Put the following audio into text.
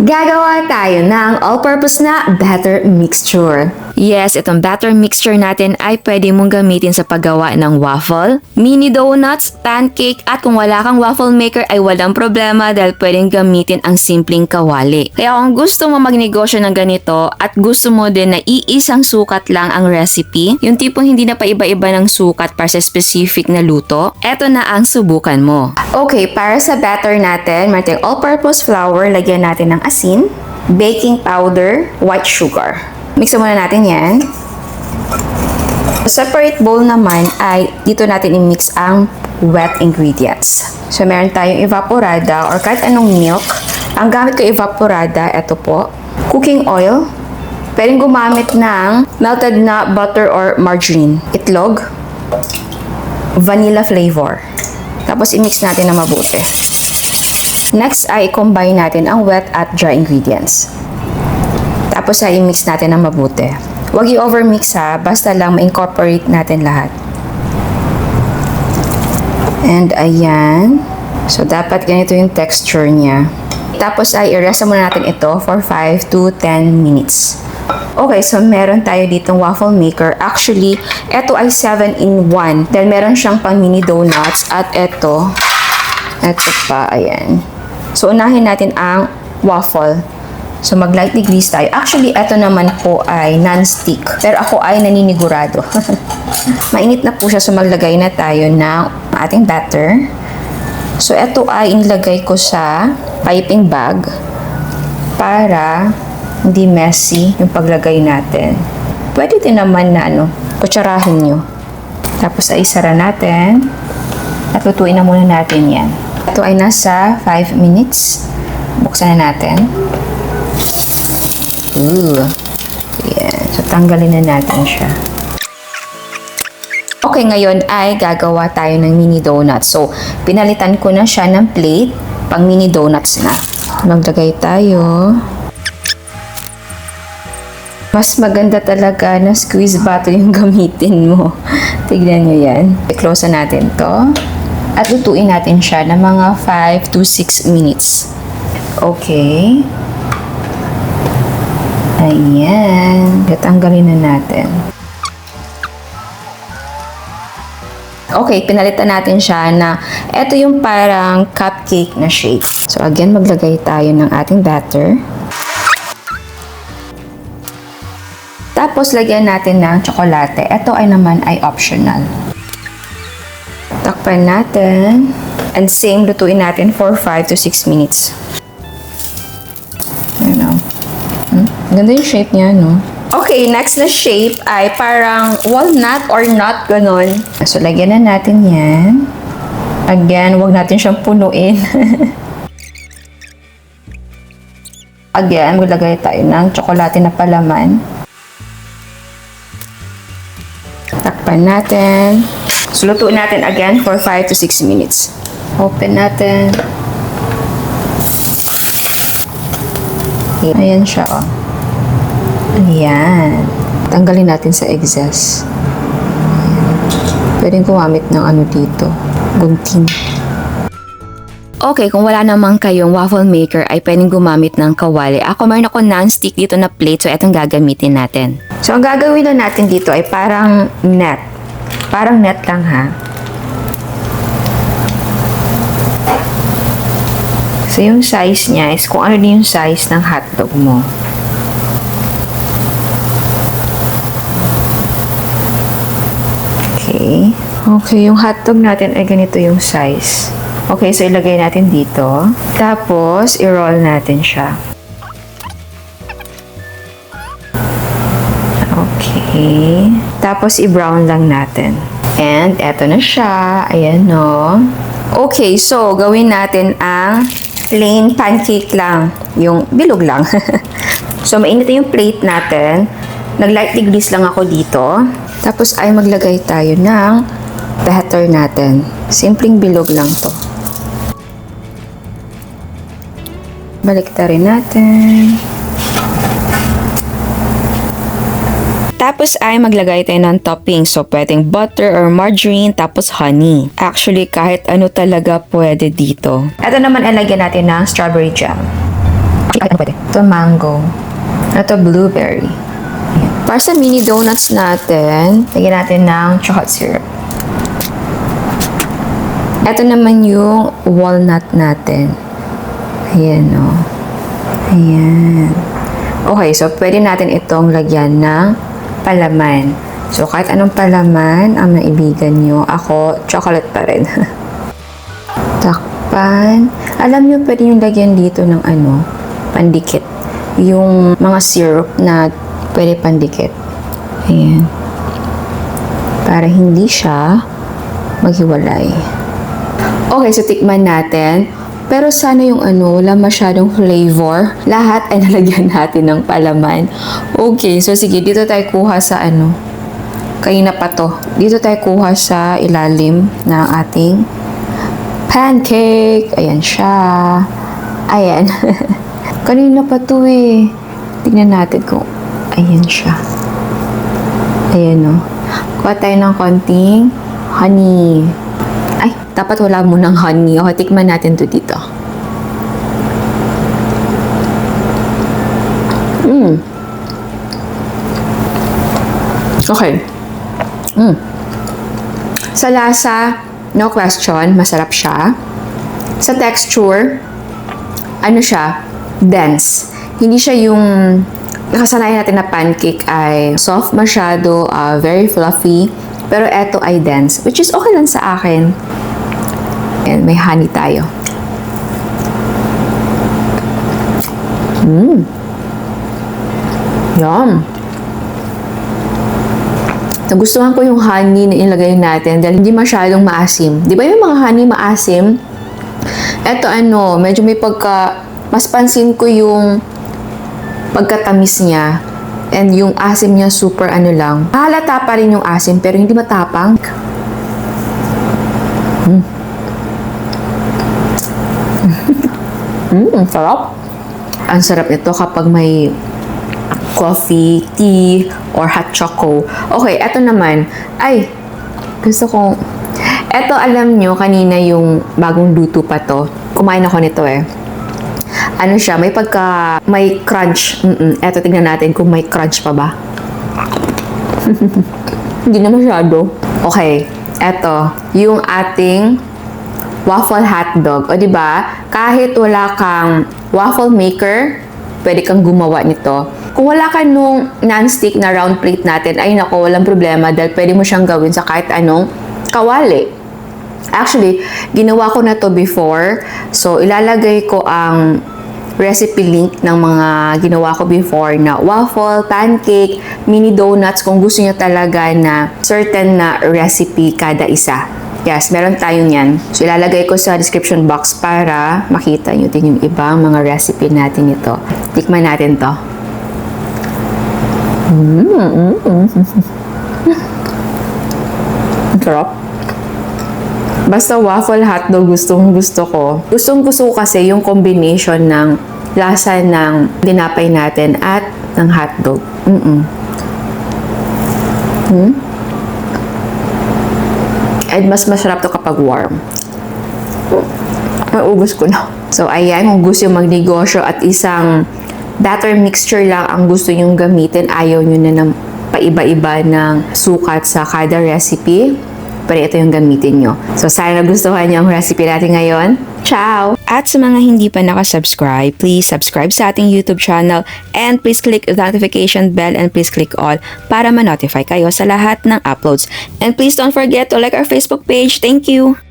Gagawa tayo ng all-purpose na batter mixture. Yes, itong batter mixture natin ay pwede mong gamitin sa paggawa ng waffle, mini donuts, pancake, at kung wala kang waffle maker ay walang problema dahil pwedeng gamitin ang simpleng kawali. Kaya kung gusto mo magnegosyo ng ganito at gusto mo din na iisang sukat lang ang recipe, yung tipong hindi na pa iba-iba ng sukat para sa specific na luto, eto na ang subukan mo. Okay, para sa batter natin, may tayong all-purpose flour, lagyan natin ng asin, baking powder, white sugar. Mixan muna natin yan. Sa separate bowl naman ay dito natin i-mix ang wet ingredients. So meron tayong evaporada or kahit anong milk. Ang gamit ko evaporada, ito po. Cooking oil. Pwedeng gumamit ng melted na butter or margarine. Itlog. Vanilla flavor. Tapos i-mix natin na mabuti. Next ay i-combine natin ang wet at dry ingredients. Tapos ay i-mix natin na mabuti. Huwag i-overmix ha, basta lang ma-incorporate natin lahat. And ayan. So dapat ganito yung texture niya. Tapos ay i-rest muna natin ito for 5 to 10 minutes. Okay, so meron tayo ditong waffle maker. Actually, ito ay 7-in-1. Dahil meron siyang pang mini donuts. At ito pa, ayan. So unahin natin ang waffle. So, mag-lightly grease tayo. Actually, ito naman po ay non-stick. Pero ako ay naninigurado. Mainit na po siya. So, maglagay na tayo ng ating batter. So, ito ay inilagay ko sa piping bag para hindi messy yung paglagay natin. Pwede din naman na kutsarahin nyo. Tapos ay isara natin. At lutuin na muna natin yan. Ito ay nasa 5 minutes. Buksan na natin. Yan. So, tanggalin na natin siya. Okay, ngayon ay gagawa tayo ng mini donuts. So, pinalitan ko na siya ng plate pang mini donuts na. Maglagay tayo. Mas maganda talaga na squeeze bottle yung gamitin mo. Tignan nyo yan. I-close na natin to. At lutuin natin siya ng mga 5 to 6 minutes. Okay. Ayan. Tatanggalin na natin. Okay, pinalitan natin siya na ito yung parang cupcake na shape. So again, maglagay tayo ng ating batter. Tapos lagyan natin ng tsokolate. Ito ay naman ay optional. Takpan natin. And same, lutuin natin for 5 to 6 minutes. Ganda yung shape niya, no? Okay, next na shape ay parang walnut or nut, ganon. So, lagyan na natin yan. Again, huwag natin siyang punuin. Again, maglagay tayo ng tsokolate na palaman. Takpan natin. So, lutuin natin again for 5 to 6 minutes. Open natin. Ayan siya, oh. Ayan. Tanggalin natin sa excess. Pwedeng gumamit ng dito. Gunting. Okay, kung wala naman kayong waffle maker, ay pwedeng gumamit ng kawali. Ako meron ako non-stick dito na plate, so etong gagamitin natin. So, ang gagawin na natin dito ay parang net. Parang net lang, ha? So, yung size niya is kung ano din yung size ng hotdog mo. Okay, yung hotdog natin ay ganito yung size. Okay, so ilagay natin dito. Tapos, i-roll natin siya. Okay. Tapos, i-brown lang natin. And, eto na siya. Ayan, no? Okay, so, gawin natin ang plain pancake lang. Yung bilog lang. So, mainit yung plate natin. Nag-lightly grease lang ako dito. Tapos ay maglagay tayo ng batter natin. Simpleng bilog lang to. Baliktarin natin. Tapos ay maglagay tayo ng topping. So, pwedeng butter or margarine, tapos honey. Actually, kahit ano talaga pwede dito. Ito naman ay lagyan natin ng strawberry jam. Ay, ano pwede? Ito mango. Ito blueberry. Ayan. Para sa mini donuts natin, lagyan natin ng chocolate syrup. Ito naman yung walnut natin. Ayan, o. Ayan. Okay, so pwede natin itong lagyan ng palaman. So, kahit anong palaman ang naibigan nyo, ako, chocolate pa rin. Takpan. Alam nyo, pwede yung lagyan dito ng pandikit. Yung mga syrup na pwede pandikit. Ayan. Para hindi siya maghiwalay. Okay, so tikman natin. Pero sana yung wala masyadong flavor. Lahat ay nalagyan natin ng palaman. Okay, so sige, dito tayo kuha sa kanina pa to. Dito tayo kuha sa ilalim ng ating pancake. Ayan siya. Ayan. Kanina pa to eh. Tignan natin kung ayan siya. Ayan o. Kuha tayo ng konting honey. Ay, dapat wala mo ng honey. O, tikman natin to dito. Okay. Sa lasa, no question, masarap siya. Sa texture, siya, dense. Hindi siya yung nakasanayan natin na pancake ay soft masyado, very fluffy. Pero eto ay dense, which is okay lang sa akin. And may honey tayo. Yum! Nagustuhan ko yung honey na ilagay natin dahil hindi masyadong maasim. Di ba yung mga honey maasim? Eto medyo may mas pansin ko yung pagkatamis niya. And yung asim niya super lang. Halata pa rin yung asim pero hindi matapang. Sarap. Ang sarap nito kapag may coffee, tea, or hot choco. Okay, eto naman. Ay, gusto kong... Eto, alam nyo, kanina yung bagong luto pa to. Kumain ako nito eh. Siya, may crunch. Eto, tingnan natin kung may crunch pa ba. Hindi na masyado. Okay, eto, yung ating waffle hotdog. O, diba? Kahit wala kang waffle maker, pwede kang gumawa nito. Kung wala ka nung non-stick na round plate natin, ay nako, walang problema dahil pwede mo siyang gawin sa kahit anong kawali. Actually, ginawa ko na to before. So, ilalagay ko ang recipe link ng mga ginawa ko before na waffle, pancake, mini donuts kung gusto niyo talaga na certain na recipe kada isa. Yes, meron tayong yan. So, ilalagay ko sa description box para makita nyo din yung ibang mga recipe natin ito. Tikman natin to. Sarap. Basta waffle hotdog gusto ko. Gustong gusto ko kasi yung combination ng lasa ng dinapay natin at ng hotdog. And mas masarap to kapag warm. Naubos ko na. So, ayan, kung gusto yung magnegosyo at isang batter mixture lang ang gusto nyong gamitin, ayaw nyo na ng paiba-iba ng sukat sa kada recipe, pero ito yung gamitin nyo. So, sana nagustuhan nyo ang recipe natin ngayon. Ciao! At sa mga hindi pa nakasubscribe, please subscribe sa ating YouTube channel and please click the notification bell and please click all para ma-notify kayo sa lahat ng uploads. And please don't forget to like our Facebook page. Thank you!